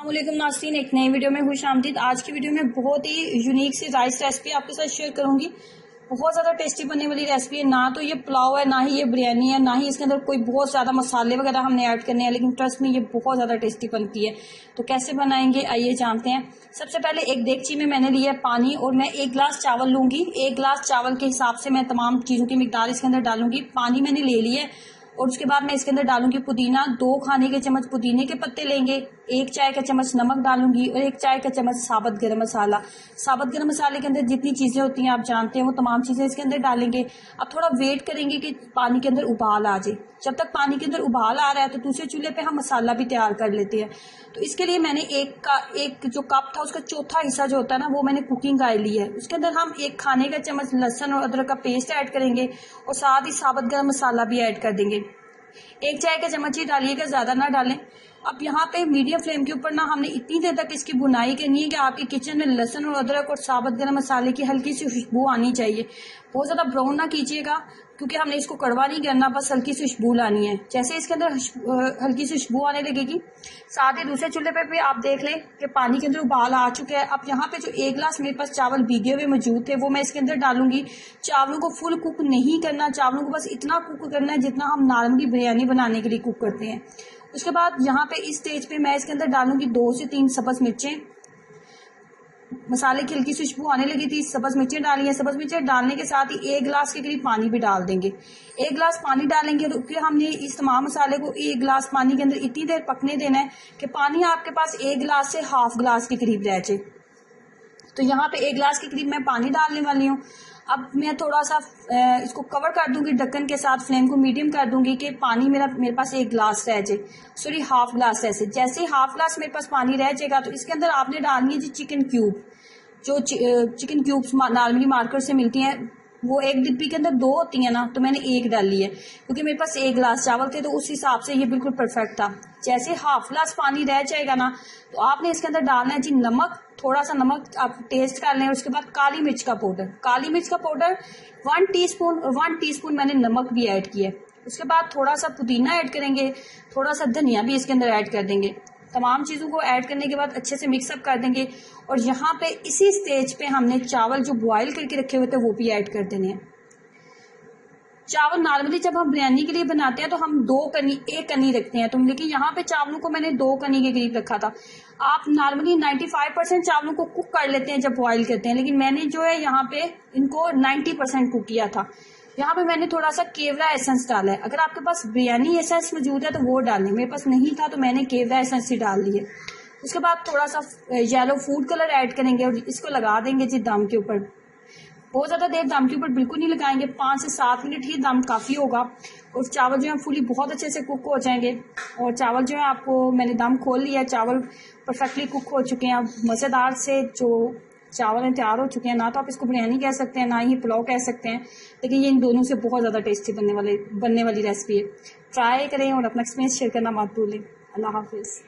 अस्सलामुअलैकुम नाज़रीन, एक नई वीडियो में खुश आमदीद। आज की वीडियो में बहुत ही यूनिक सी राइस रेसिपी आपके साथ शेयर करूंगी। बहुत ज़्यादा टेस्टी बनने वाली रेसिपी है। ना तो ये पुलाव है, ना ही ये बिरयानी है, ना ही इसके अंदर कोई बहुत ज़्यादा मसाले वगैरह हमने ऐड करने हैं, लेकिन ट्रस्ट में ये बहुत ज़्यादा टेस्टी बनती है। तो कैसे बनाएंगे आइए जानते हैं। सबसे पहले एक देगची में मैंने लिया है पानी और मैं 1 गिलास चावल लूँगी। 1 गिलास चावल के हिसाब से मैं तमाम चीज़ों की मिकदार इसके अंदर डालूंगी। पानी मैंने ले लिया है और उसके बाद मैं इसके अंदर डालूंगी पुदीना। 2 खाने के चम्मच पुदीने के पत्ते लेंगे। 1 चाय का चम्मच नमक डालूंगी और 1 चाय का चम्मच साबुत गरम मसाला। साबुत गरम मसाले के अंदर जितनी चीज़ें होती हैं आप जानते हैं, वो तमाम चीज़ें इसके अंदर डालेंगे। अब थोड़ा वेट करेंगे कि पानी के अंदर उबाल आ जाए। जब तक पानी के अंदर उबाल आ रहा है तो दूसरे चूल्हे पे हम मसाला भी तैयार कर लेते हैं। तो इसके लिए मैंने एक जो कप था उसका चौथा हिस्सा जो होता है ना, वो मैंने कुकिंग ऑयल लिया है। उसके अंदर हम 1 खाने का चम्मच लहसुन और अदरक का पेस्ट ऐड करेंगे और साथ ही साबुत गरम मसाला भी ऐड कर देंगे। 1 चाय का चम्मच ही डालिएगा, ज़्यादा ना डालें। अब यहाँ पे मीडियम फ्लेम के ऊपर ना हमने इतनी देर तक इसकी बुनाई करनी है कि आपके किचन में लहसुन और अदरक और साबुत गरम मसाले की हल्की सी खुशबू आनी चाहिए। बहुत ज़्यादा ब्राउन ना कीजिएगा क्योंकि हमने इसको कड़वा नहीं करना, बस हल्की सी खुशबू लानी है। जैसे इसके अंदर हल्की सी खुशबू आने लगेगी, साथ ही दूसरे चूल्हे पे भी आप देख लें कि पानी के अंदर उबाल आ चुका है। अब यहाँ पे जो 1 गिलास मेरे पास चावल भीगे हुए मौजूद थे वो मैं इसके अंदर डालूंगी। चावलों को फुल कुक नहीं करना, चावलों को बस इतना कुक करना है जितना हम नॉर्मली बिरयानी बनाने के लिए कुक करते हैं। उसके बाद यहाँ पे इस स्टेज पे मैं इसके अंदर डालूंगी 2 से 3 सब्ज़ मिर्चें। मसाले की हल्की सी खुशबू आने लगी थी, सब्ज़ मिर्चें डाली हैं। सब्ज़ मिर्चें डालने के साथ ही 1 गिलास के करीब पानी भी डाल देंगे। 1 गिलास पानी डालेंगे तो फिर हमने इस तमाम मसाले को 1 गिलास पानी के अंदर इतनी देर पकने देना है कि पानी आपके पास 1 गिलास से हाफ गिलास के करीब रह जाए। तो यहाँ पे 1 गिलास के करीब मैं पानी डालने वाली हूँ। अब मैं थोड़ा सा इसको कवर कर दूंगी ढक्कन के साथ, फ्लेम को मीडियम कर दूंगी कि पानी मेरे पास 1 गिलास रह जाए, सॉरी हाफ गिलास ऐसे। जैसे ही हाफ गिलास मेरे पास पानी रह जाएगा तो इसके अंदर आपने डालनी है जी चिकन क्यूब। जो चिकन क्यूब्स नॉर्मली मार्केट से मिलती हैं, वो एक डिब्बी के अंदर 2 होती हैं ना, तो मैंने 1 डाली है क्योंकि मेरे पास 1 गिलास चावल थे, तो उस हिसाब से ये बिल्कुल परफेक्ट था। जैसे हाफ गिलास पानी रह जाएगा ना, तो आपने इसके अंदर डालना है जी नमक। थोड़ा सा नमक आप टेस्ट कर लें। उसके बाद काली मिर्च का पाउडर, 1 टीस्पून मैंने नमक भी ऐड किया है। उसके बाद थोड़ा सा पुदीना ऐड करेंगे, थोड़ा सा धनिया भी इसके अंदर ऐड कर देंगे। तमाम चीज़ों को ऐड करने के बाद अच्छे से मिक्सअप कर देंगे और यहाँ पे इसी स्टेज पे हमने चावल जो बॉयल करके रखे हुए थे वो भी ऐड कर देने हैं। चावल नॉर्मली जब हम बिरयानी के लिए बनाते हैं तो हम 1 कनी रखते हैं, तो लेकिन यहाँ पे चावलों को मैंने 2 कनी के करीब रखा था। आप नॉर्मली 95% चावलों को कुक कर लेते हैं जब बॉयल करते हैं, लेकिन मैंने जो है यहाँ पे इनको 90% कुक किया था। यहाँ पे मैंने थोड़ा सा केवड़ा एसेंस डाला है। अगर आपके पास बिरयानी एसेंस मौजूद है तो वो डालें, मेरे पास नहीं था तो मैंने केवड़ा एसेंस ही डाल दिए। उसके बाद थोड़ा सा येलो फूड कलर ऐड करेंगे और इसको लगा देंगे जी दम के ऊपर। बहुत ज़्यादा देर दम के ऊपर बिल्कुल नहीं लगाएंगे, 5 से 7 मिनट ही दम काफ़ी होगा और चावल जो है फुली बहुत अच्छे से कुक हो जाएंगे। और चावल जो है आपको मैंने दम खोल लिया, चावल परफेक्टली कुक हो चुके हैं। मज़ेदार से जो चावल हैं तैयार हो चुके हैं। ना तो आप इसको बिरयानी कह सकते हैं, ना ही पुलाव कह सकते हैं, लेकिन ये इन दोनों से बहुत ज़्यादा टेस्टी बनने वाली रेसिपी है। ट्राई करें और अपना एक्सपीरियंस शेयर करना मत भूलें। अल्लाह हाफिज़।